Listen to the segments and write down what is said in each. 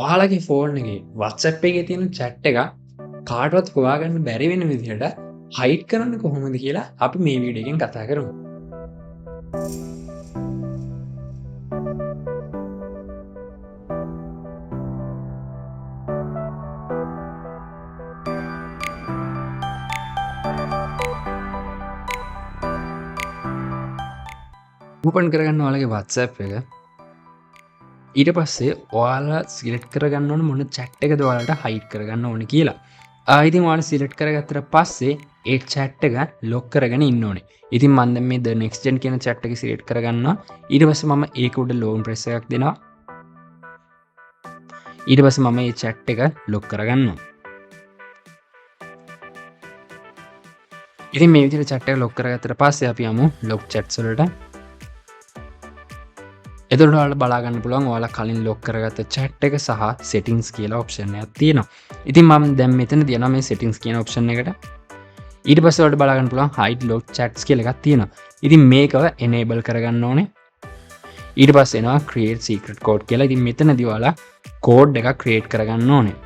ඔයාලගේ ෆෝන් එකේ WhatsApp එකේ තියෙන chat එක කාටවත් හොයාගන්න බැරි වෙන විදිහට හයිඩ් කරන්නේ කොහොමද කියලා අපි මේ වීඩියෝ එකෙන් කතා කරමු. ඕපන් කරගන්න ඔයාලගේ WhatsApp එක. ඊට පස්සේ ඔයාලා සිලෙක්ට් කරගන්න ඕන මොන chat එකද ඔයාලට හයිඩ් කරගන්න ඕනේ කියලා. ඉතින් ඔයාලා සිලෙක්ට් කරගත්තට පස්සේ ඒ chat එක ලොක් කරගෙන ඉන්න ඕනේ. ඉතින් මම දැන් මේ the next gen කියන chat එක සිලෙක්ට් කරගන්නවා. ඊට පස්සේ මම ඒක උඩ long press එකක් දෙනවා. ඊට පස්සේ මම මේ chat එක ලොක් කරගන්නවා. ඉතින් මේ විදිහට chat එක ලොක් කරගත්තට පස්සේ අපි යමු lock chats වලට. එතකොට ඔයාලට බලා ගන්න පුළුවන් ඔයාලා කලින් ලොක් කරගත්ත chat එක සහ settings කියලා option එකක් තියෙනවා. ඉතින් මම දැන් මෙතනදී යනවා මේ settings කියන option එකට. ඊට පස්සේ ඔයාලට බලා ගන්න පුළුවන් hide lock chats කියලා එකක් තියෙනවා. ඉතින් මේකව enable කරගන්න ඕනේ. ඊට පස්සේ එනවා create secret code කියලා. ඉතින් මෙතනදී ඔයාලා code එකක් create කරගන්න ඕනේ.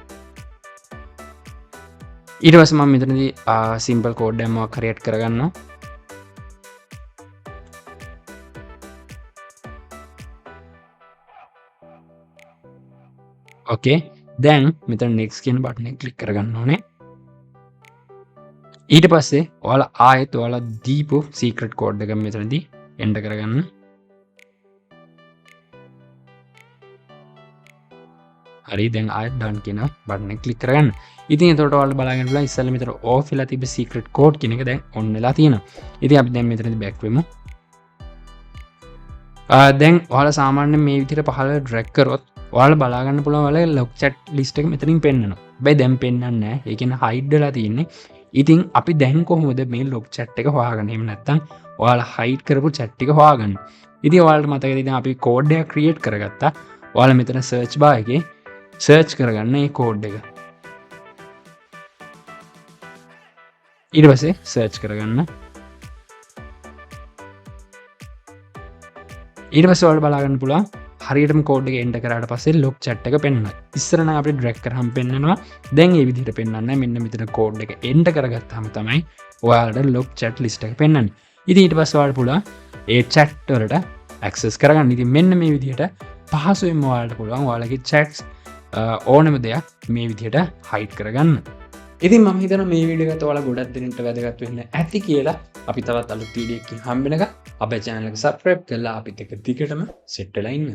ඊට පස්සේ මම මෙතනදී simple code එකක් create කරගන්නවා. ඕකේ දැන් මෙතන next කියන බටන් එක ක්ලික් කරගන්න ඕනේ. ඊට පස්සේ ඔයාලා ආයෙත් ඔයාලා දීපු secret code එක මෙතනදී enter කරගන්න. හරි දැන් ආයෙත් done කියන බටන් එක ක්ලික් කරගන්න. ඉතින් එතකොට ඔයාලා බලාගෙන බලන්න ඉස්සෙල්ලා මෙතන off වෙලා තිබ්බ secret code කියන එක දැන් on වෙලා තියෙනවා. ඉතින් අපි දැන් මෙතනදී back වෙමු. දැන් ඔයාලා සාමාන්‍යයෙන් මේ විදිහට පහළ drag කරොත් ඔයාලා බලාගන්න පුළුවන් ඔයාලගේ lock chat list එක මෙතනින් පෙන්නනවා. හැබැයි දැන් පෙන්නන්නේ නැහැ. ඒ කියන්නේ hide වෙලා තියෙන්නේ. ඉතින් අපි දැන් කොහොමද මේ lock chat එක හොයාගන්නේ? එහෙම නැත්නම් ඔයාලා hide කරපු chat ටික හොයාගන්නේ. ඉතින් ඔයාලට මතකද ඉතින් අපි code එකක් create කරගත්තා. ඔයාලා මෙතන search bar එකේ search කරගන්න මේ code එක. ඊට පස්සේ search කරගන්න. ඊට පස්සේ ඔයාලට බලාගන්න පුළුවන් හරියටම කෝඩ් එක එන්ටර් කරාට පස්සේ ලොක් chat එක පෙන්වනවා. ඉස්සර නම් අපිට ඩ්‍රැග් කරාම පෙන්වනවා. දැන් මේ විදිහට පෙන්වන්නේ නැහැ. මෙන්න මෙතන කෝඩ් එක එන්ටර් කරගත්තාම තමයි ඔයාලට ලොක් chat list එක පෙන්වන්නේ. ඉතින් ඊට පස්සේ ඔයාලට පුළුවන් ඒ chat වලට access කරගන්න. ඉතින් මෙන්න මේ විදිහට පහසුවෙන්ම ඔයාලට පුළුවන් ඔයාලගේ chats ඕනම දෙයක් මේ විදිහට hide කරගන්න. ඉතින් මම හිතනවා මේ වීඩියෝ එකත් ඔයාලා ගොඩක් දෙනෙක්ට වැදගත් වෙන්න ඇති කියලා. අපි තවත් අලුත් වීඩියෝ එකකින් හම්බ වෙනකම් අපේ channel එක subscribe කරලා අපිත් එක්ක දිගටම set වෙලා ඉන්න.